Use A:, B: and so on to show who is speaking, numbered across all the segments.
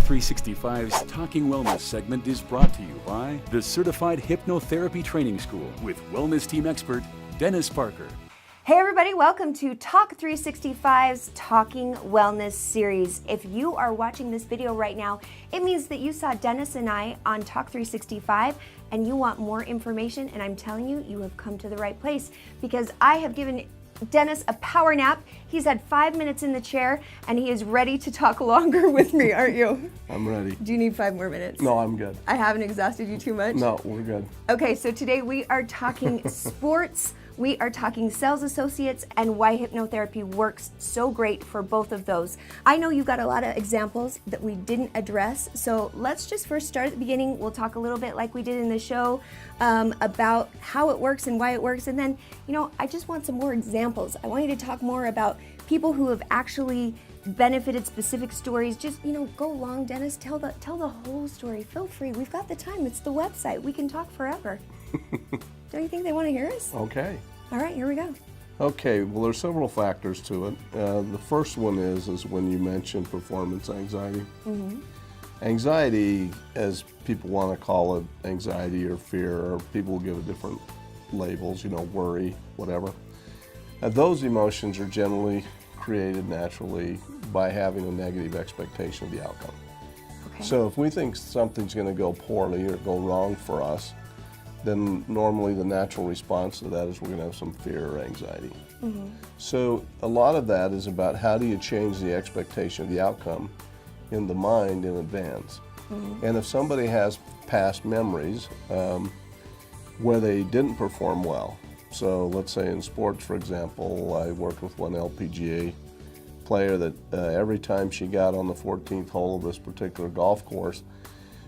A: Talk365's Talking Wellness segment is brought to you by the Certified Hypnotherapy Training School with wellness team expert Dennis Parker.
B: Hey everybody, welcome to Talk365's Talking Wellness series. If you are watching this video right now, it means that you saw Dennis and I on Talk365 and you want more information, and I'm telling you, you have come to the right place because I have given Dennis a power nap. He's had 5 minutes in the chair and he is ready to talk longer with me, aren't you?
C: I'm ready.
B: Do you need 5 more minutes?
C: No, I'm good.
B: I haven't exhausted you too much?
C: No, we're good.
B: Okay, so today we are talking sports, we are talking sales associates, and why hypnotherapy works so great for both of those. I know you got a lot of examples that we didn't address, so let's just first start at the beginning. We'll talk a little bit like we did in the show about how it works and why it works, and then, you know, I just want some more examples. I want you to talk more about people who have actually benefited, specific stories. Just, you know, go long, Dennis, tell the whole story. Feel free, we've got the time, it's the website, we can talk forever. Don't you think they want to hear us?
C: Okay.
B: All right, here we go.
C: Okay, well, there's several factors to it. The first one is when you mentioned performance anxiety.
B: Mm-hmm.
C: Anxiety, as people want to call it, anxiety or fear, or people give it different labels, you know, worry, whatever. Those emotions are generally created naturally by having a negative expectation of the outcome.
B: Okay.
C: So if we think something's going to go poorly or go wrong for us, then normally the natural response to that is we're going to have some fear or anxiety.
B: Mm-hmm.
C: So a lot of that is about how do you change the expectation of the outcome in the mind in advance.
B: Mm-hmm.
C: And if somebody has past memories where they didn't perform well, so let's say in sports, for example, I worked with one LPGA player that every time she got on the 14th hole of this particular golf course,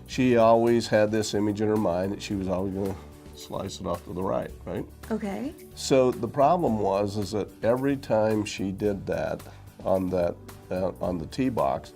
C: she always had this image in her mind that she was always going to slice it off to the right, right?
B: Okay.
C: So the problem is that every time she did that on the tee box,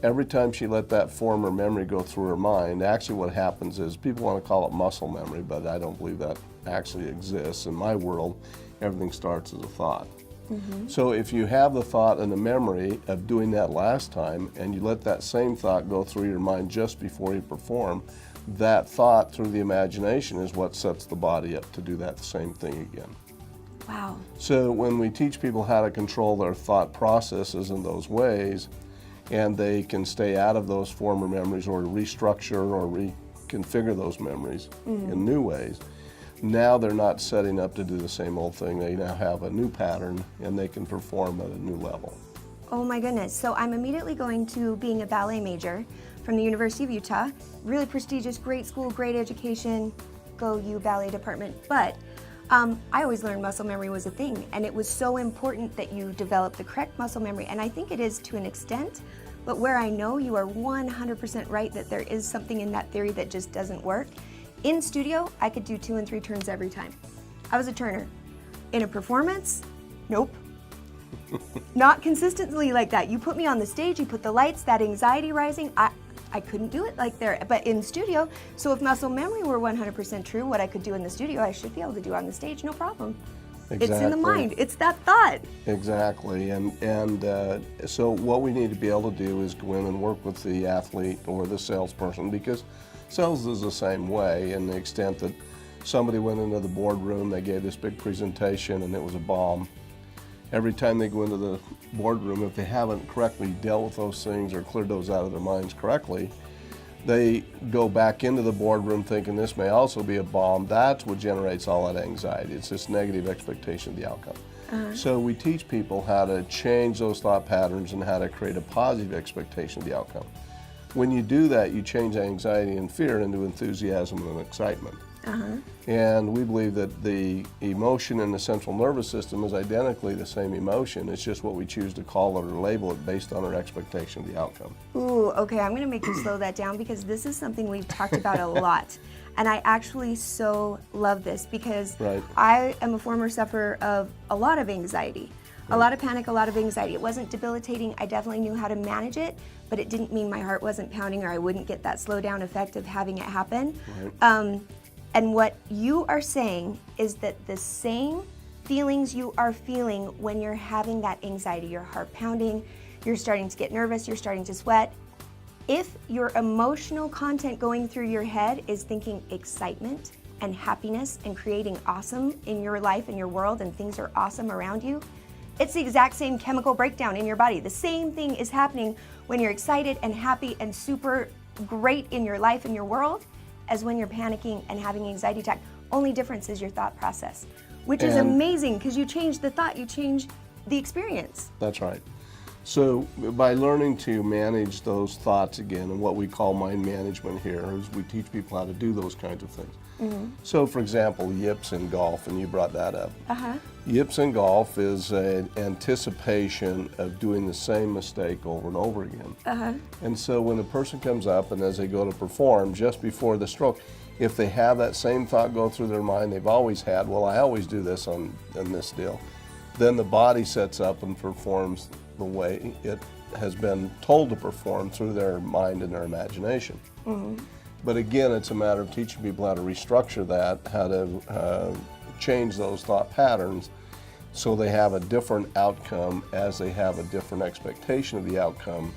C: every time she let that former memory go through her mind, actually what happens is, people want to call it muscle memory, but I don't believe that actually exists. In my world, everything starts as a thought.
B: Mm-hmm.
C: So if you have the thought and the memory of doing that last time, and you let that same thought go through your mind just before you perform, that thought through the imagination is what sets the body up to do that same thing again.
B: Wow.
C: So when we teach people how to control their thought processes in those ways, and they can stay out of those former memories or restructure or reconfigure those memories in new ways, now they're not setting up to do the same old thing. They now have a new pattern and they can perform at a new level.
B: Oh my goodness. So I'm immediately going to being a ballet major from the University of Utah. Really prestigious, great school, great education. Go you ballet department. But I always learned muscle memory was a thing, and it was so important that you develop the correct muscle memory, and I think it is to an extent, but where I know you are 100% right that there is something in that theory that just doesn't work. In studio, I could do 2 and 3 turns every time. I was a turner. In a performance, nope. Not consistently like that. You put me on the stage, you put the lights, that anxiety rising, I couldn't do it like there. But in studio, so if muscle memory were 100% true, what I could do in the studio, I should be able to do on the stage, no problem.
C: Exactly.
B: It's in the mind, it's that thought.
C: Exactly, and so what we need to be able to do is go in and work with the athlete or the salesperson, because sales is the same way in the extent that somebody went into the boardroom, they gave this big presentation and it was a bomb. Every time they go into the boardroom, if they haven't correctly dealt with those things or cleared those out of their minds correctly, they go back into the boardroom thinking this may also be a bomb. That's what generates all that anxiety. It's this negative expectation of the outcome. So we teach people how to change those thought patterns and how to create a positive expectation of the outcome. When you do that, you change anxiety and fear into enthusiasm and excitement. And we believe that the emotion in the central nervous system is identically the same emotion. It's just what we choose to call it or label it based on our expectation of the outcome.
B: Ooh, okay, I'm gonna make you slow that down because this is something we've talked about a lot. And I actually so love this because I am a former sufferer of a lot of anxiety. A lot of panic, a lot of anxiety. It wasn't debilitating. I definitely knew how to manage it, but it didn't mean my heart wasn't pounding or I wouldn't get that slow down effect of having it happen. And what you are saying is that the same feelings you are feeling when you're having that anxiety, your heart pounding, you're starting to get nervous, you're starting to sweat, If your emotional content going through your head is thinking excitement and happiness and creating awesome in your life and your world and things are awesome around you, it's the exact same chemical breakdown in your body. The same thing is happening when you're excited and happy and super great in your life and your world as when you're panicking and having an anxiety attack. Only difference is your thought process, which is amazing because you change the thought, you change the experience.
C: That's right. So by learning to manage those thoughts again, and what we call mind management here, is we teach people how to do those kinds of things. So for example, yips in golf, and you brought that up. Yips in golf is an anticipation of doing the same mistake over and over again. And so when a person comes up and as they go to perform, just before the stroke, if they have that same thought go through their mind they've always had, well, I always do this in this deal, then the body sets up and performs the way it has been told to perform through their mind and their imagination. But again, it's a matter of teaching people how to restructure that, how to change those thought patterns so they have a different outcome as they have a different expectation of the outcome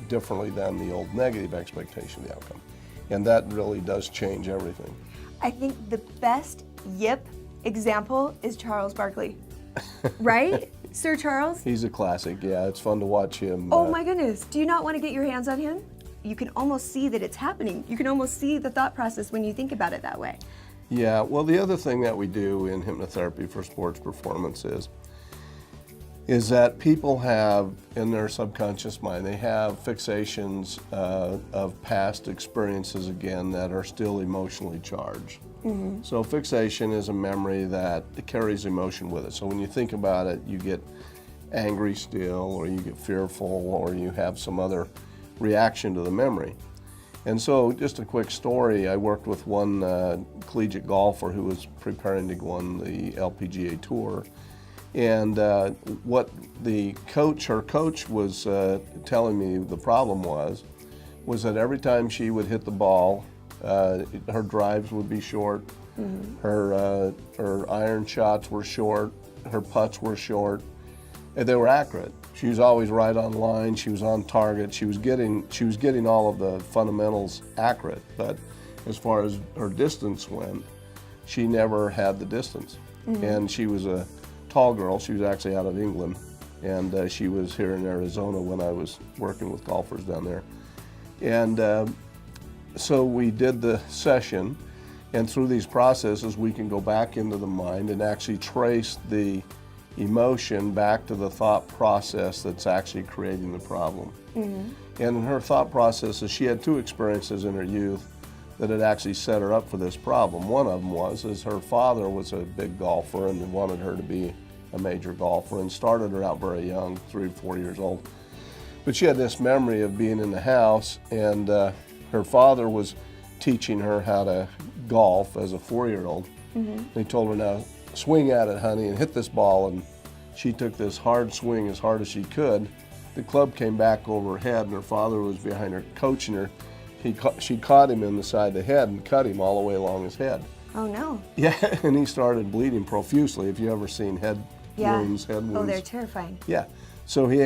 C: differently than the old negative expectation of the outcome. And that really does change everything.
B: I think the best yip example is Charles Barkley, right? Sir Charles?
C: He's a classic, yeah. It's fun to watch him.
B: Oh my goodness. Do you not want to get your hands on him? You can almost see that it's happening. You can almost see the thought process when you think about it that way.
C: Yeah, well, the other thing that we do in hypnotherapy for sports performance is that people have in their subconscious mind, they have fixations of past experiences again that are still emotionally charged. So fixation is a memory that carries emotion with it. So when you think about it, you get angry still, or you get fearful, or you have some other reaction to the memory. And so just a quick story, I worked with one collegiate golfer who was preparing to go on the LPGA tour. And what her coach was telling me the problem was that every time she would hit the ball, her drives would be short, her iron shots were short, her putts were short, and they were accurate. She was always right on line, she was on target, she was getting all of the fundamentals accurate, but as far as her distance went, she never had the distance. And she was a tall girl, she was actually out of England, and she was here in Arizona when I was working with golfers down there. And so we did the session, and through these processes we can go back into the mind and actually trace the emotion back to the thought process that's actually creating the problem. And in her thought processes, she had two experiences in her youth that had actually set her up for this problem. One of them was her father was a big golfer and wanted her to be a major golfer and started her out very young, 3 or 4 years old. But she had this memory of being in the house, and her father was teaching her how to golf as a 4-year-old. He told her, now swing at it, honey, and hit this ball. And she took this hard swing as hard as she could. The club came back over her head, and her father was behind her coaching her. She caught him in the side of the head and cut him all the way along his head.
B: Oh no.
C: Yeah, and he started bleeding profusely. If you ever seen head wounds, head wounds.
B: Oh, they're terrifying.
C: Yeah. So he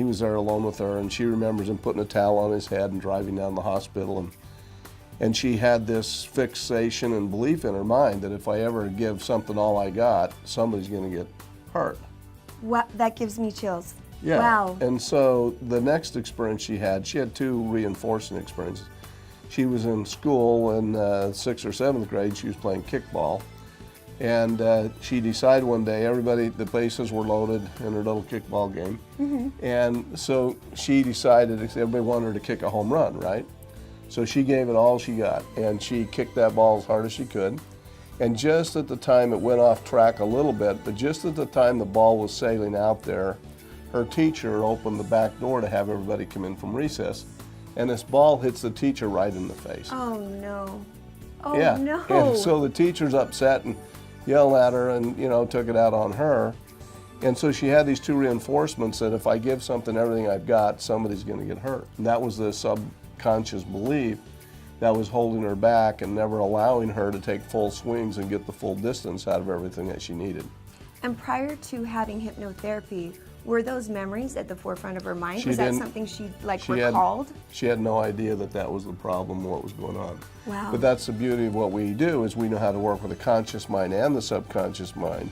C: was there alone with her, and she remembers him putting a towel on his head and driving down to the hospital. And she had this fixation and belief in her mind that if I ever give something all I got, somebody's going to get hurt.
B: What? That gives me chills.
C: Yeah.
B: Wow.
C: And so the next experience she had 2 reinforcing experiences. She was in school in 6th or 7th grade. She was playing kickball. And she decided one day, the bases were loaded in her little kickball game. And so she decided, everybody wanted her to kick a home run, right? So she gave it all she got, and she kicked that ball as hard as she could. And just at the time, it went off track a little bit, but just at the time the ball was sailing out there, her teacher opened the back door to have everybody come in from recess, and this ball hits the teacher right in the face.
B: Oh no. Oh
C: yeah.
B: no.
C: And so the teacher's upset and yelled at her and, took it out on her. And so she had these 2 reinforcements that if I give something everything I've got, somebody's going to get hurt. And that was the subconscious belief that was holding her back and never allowing her to take full swings and get the full distance out of everything that she needed.
B: And prior to having hypnotherapy, Were those memories at the forefront of her mind?
C: She
B: Was that
C: didn't-
B: something she like
C: she
B: recalled?
C: She had no idea that that was the problem, what was going on.
B: Wow.
C: But that's the beauty of what we do, is we know how to work with the conscious mind and the subconscious mind.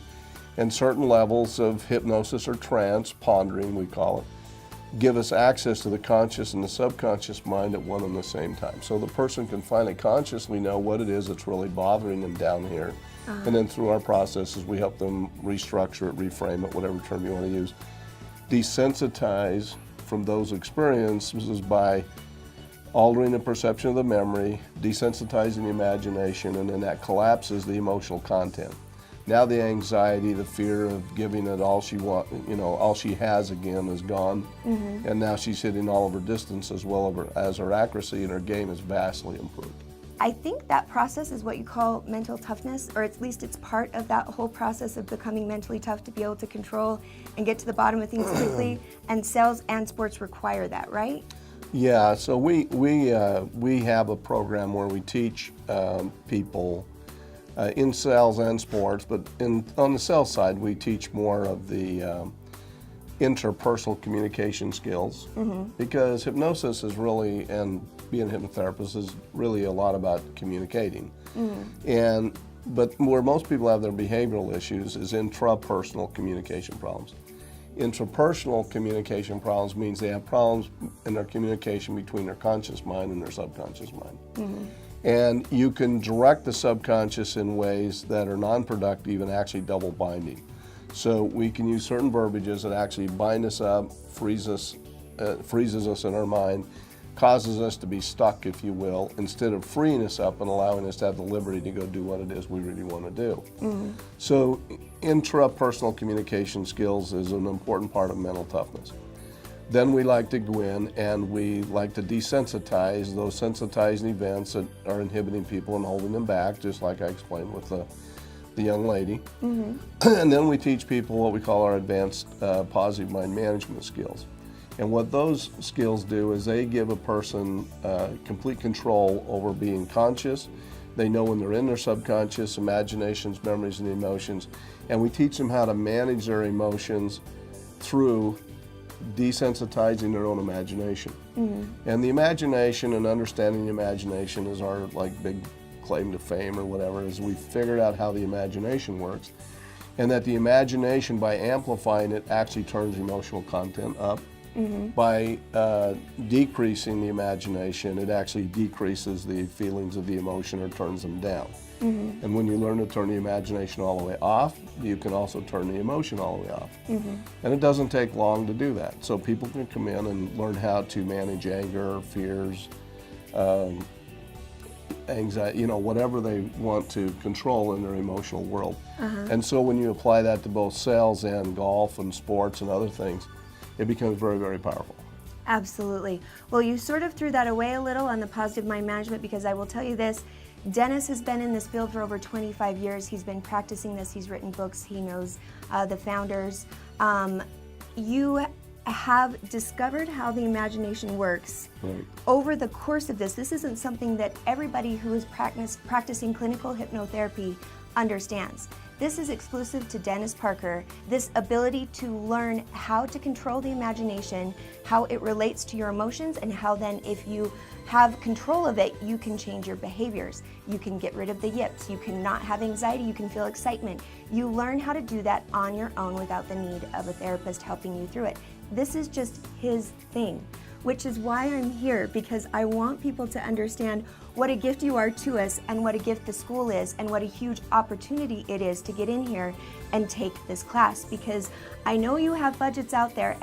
C: And certain levels of hypnosis or trance, pondering we call it, give us access to the conscious and the subconscious mind at one and the same time. So the person can finally consciously know what it is that's really bothering them down here. And then through our processes, we help them restructure it, reframe it, whatever term you want to use. Desensitize from those experiences by altering the perception of the memory, desensitizing the imagination, and then that collapses the emotional content. Now the anxiety, the fear of giving it all she all she has again is gone, and now she's hitting all of her distance as well as her accuracy, and her game is vastly improved.
B: I think that process is what you call mental toughness, or at least it's part of that whole process of becoming mentally tough to be able to control and get to the bottom of things quickly. And sales and sports require that, right?
C: Yeah. So we have a program where we teach people in sales and sports, but on the sales side, we teach more of the interpersonal communication skills, because hypnosis is really, and being a hypnotherapist is really a lot about communicating. But where most people have their behavioral issues is intrapersonal communication problems. Intrapersonal communication problems means they have problems in their communication between their conscious mind and their subconscious mind. And you can direct the subconscious in ways that are non-productive and actually double binding. So we can use certain verbiages that actually bind us up, freezes us in our mind, causes us to be stuck, if you will, instead of freeing us up and allowing us to have the liberty to go do what it is we really want to do. So intrapersonal communication skills is an important part of mental toughness. Then we like to go in and we like to desensitize those sensitizing events that are inhibiting people and holding them back, just like I explained with the young lady. And then we teach people what we call our advanced positive mind management skills. And what those skills do is they give a person complete control over being conscious. They know when they're in their subconscious, imaginations, memories, and emotions. And we teach them how to manage their emotions through desensitizing their own imagination. And the imagination and understanding the imagination is our big claim to fame or whatever, is we figured out how the imagination works. And that the imagination, by amplifying it, actually turns emotional content up. By decreasing the imagination, it actually decreases the feelings of the emotion or turns them down. And when you learn to turn the imagination all the way off, you can also turn the emotion all the way off. And it doesn't take long to do that. So people can come in and learn how to manage anger, fears, anxiety, whatever they want to control in their emotional world. And so when you apply that to both sales and golf and sports and other things, it becomes very, very powerful.
B: Absolutely. Well, you sort of threw that away a little on the positive mind management, because I will tell you this, Dennis has been in this field for over 25 years. He's been practicing this. He's written books. He knows the founders. You have discovered how the imagination works. Over the course of this isn't something that everybody who is practicing clinical hypnotherapy understands. This is exclusive to Dennis Parker, this ability to learn how to control the imagination, how it relates to your emotions, and how then if you have control of it, you can change your behaviors. You can get rid of the yips. You can not have anxiety. You can feel excitement. You learn how to do that on your own without the need of a therapist helping you through it. This is just his thing, which is why I'm here, because I want people to understand what a gift you are to us and what a gift the school is and what a huge opportunity it is to get in here and take this class, because I know you have budgets out there.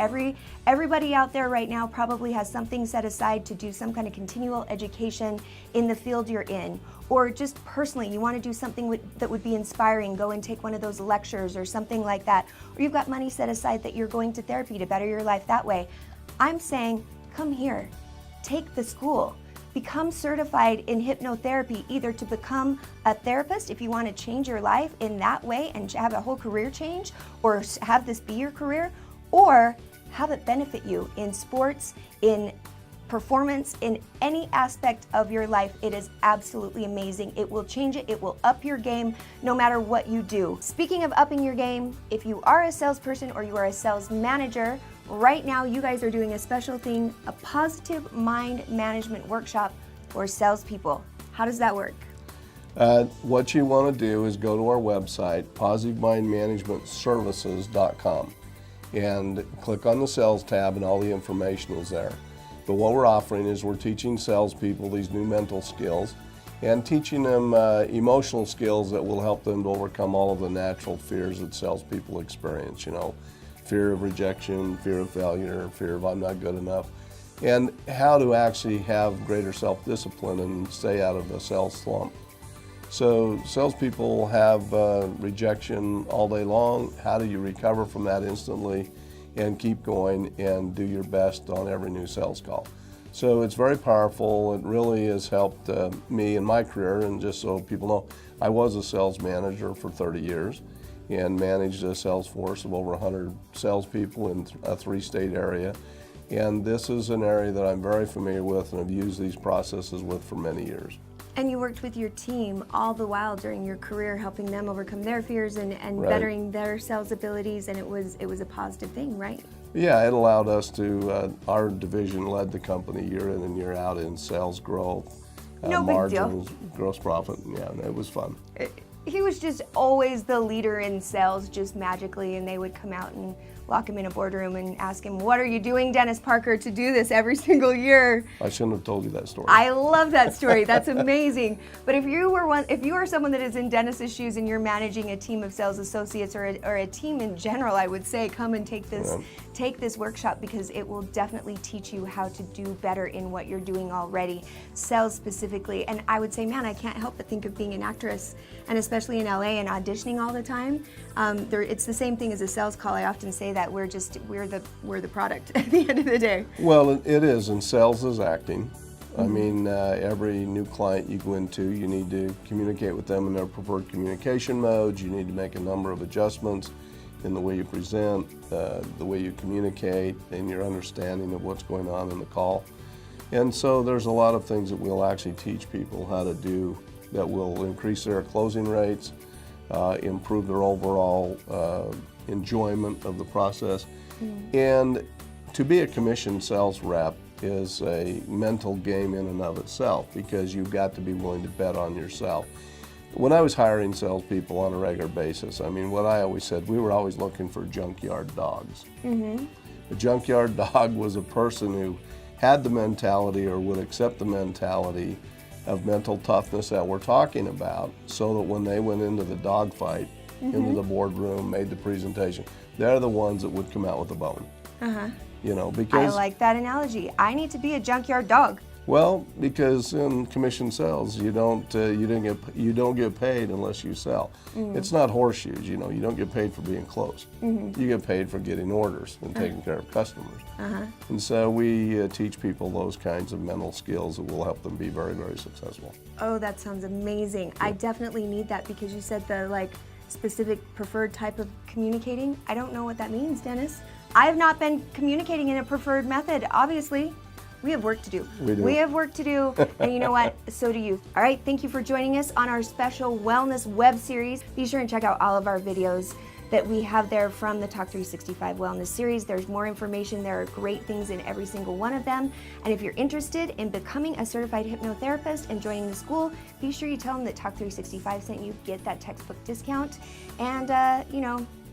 B: Everybody out there right now probably has something set aside to do some kind of continual education in the field you're in, or just personally you want to do something that would be inspiring, go and take one of those lectures or something like that, or you've got money set aside that you're going to therapy to better your life that way. I'm saying, come here, take the school. Become certified in hypnotherapy, either to become a therapist if you want to change your life in that way and have a whole career change, or have this be your career, or have it benefit you in sports, in performance in any aspect of your life, it is absolutely amazing. It will change it. It will up your game no matter what you do. Speaking of upping your game, if you are a salesperson or you are a sales manager, right now you guys are doing a special thing, a positive mind management workshop for salespeople. How does that work?
C: What you want to do is go to our website, positivemindmanagementservices.com, and click on the sales tab, and all the information is there. But what we're offering is we're teaching salespeople these new mental skills and teaching them emotional skills that will help them to overcome all of the natural fears that salespeople experience. You know, fear of rejection, fear of failure, fear of I'm not good enough, and how to actually have greater self-discipline and stay out of the sales slump. So salespeople have rejection all day long. How do you recover from that instantly and keep going and do your best on every new sales call? So it's very powerful. It really has helped me in my career. And just so people know, I was a sales manager for 30 years and managed a sales force of over 100 salespeople in a 3-state area. And this is an area that I'm very familiar with and have used these processes with for many years.
B: And you worked with your team all the while during your career, helping them overcome their fears and
C: Right.
B: bettering their sales abilities, and it was a positive thing, right?
C: Yeah, it allowed us to, our division led the company year in and year out in sales growth,
B: No big deal.
C: margins, gross profit. Yeah, it was fun.
B: He was just always the leader in sales, just magically, and they would come out and lock him in a boardroom and ask him, "What are you doing, Dennis Parker, to do this every single year?"
C: I shouldn't have told you that story.
B: I love that story. That's amazing. But if you are someone that is in Dennis's shoes and you're managing a team of sales associates or a team in general, I would say come and take this workshop, because it will definitely teach you how to do better in what you're doing already, sales specifically. And I would say, man, I can't help but think of being an actress, and especially in LA and auditioning all the time. It's the same thing as a sales call. I often say that we're the product at the end of the day.
C: Well, it is, and sales is acting. I mean, every new client you go into, you need to communicate with them in their preferred communication modes. You need to make a number of adjustments in the way you present, the way you communicate, and your understanding of what's going on in the call. And so there's a lot of things that we'll actually teach people how to do that will increase their closing rates, improve their overall enjoyment of the process. And to be a commissioned sales rep is a mental game in and of itself, because you've got to be willing to bet on yourself. When I was hiring salespeople on a regular basis, I mean, what I always said, we were always looking for junkyard dogs. A junkyard dog was a person who had the mentality or would accept the mentality of mental toughness that we're talking about, so that when they went into the dogfight, into the boardroom, made the presentation, they're the ones that would come out with a bone. You know,
B: I
C: because
B: like that analogy. I need to be a junkyard dog.
C: well, because in commission sales, you don't get paid unless you sell. It's not horseshoes. You know, you don't get paid for being close. You get paid for getting orders and taking care of customers. And so we teach people those kinds of mental skills that will help them be very, very successful.
B: Oh, that sounds amazing. I definitely need that, because you said the specific preferred type of communicating. I don't know what that means, Dennis. I have not been communicating in a preferred method, obviously. We have work to do.
C: We do.
B: We have work to do, and you know what? So do you. All right, thank you for joining us on our special wellness web series. Be sure and check out all of our videos that we have there from the Talk365 Wellness series. There's more information. There are great things in every single one of them. And if you're interested in becoming a certified hypnotherapist and joining the school, be sure you tell them that Talk365 sent you. Get that textbook discount. And,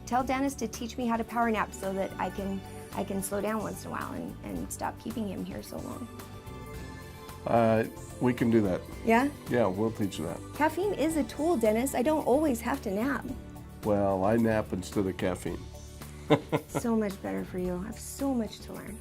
B: tell Dennis to teach me how to power nap so that I can slow down once in a while and stop keeping him here so long.
C: We can do that.
B: Yeah?
C: Yeah, we'll teach you that.
B: Caffeine is a tool, Dennis. I don't always have to nap.
C: Well, I nap instead of caffeine.
B: So much better for you. I have so much to learn.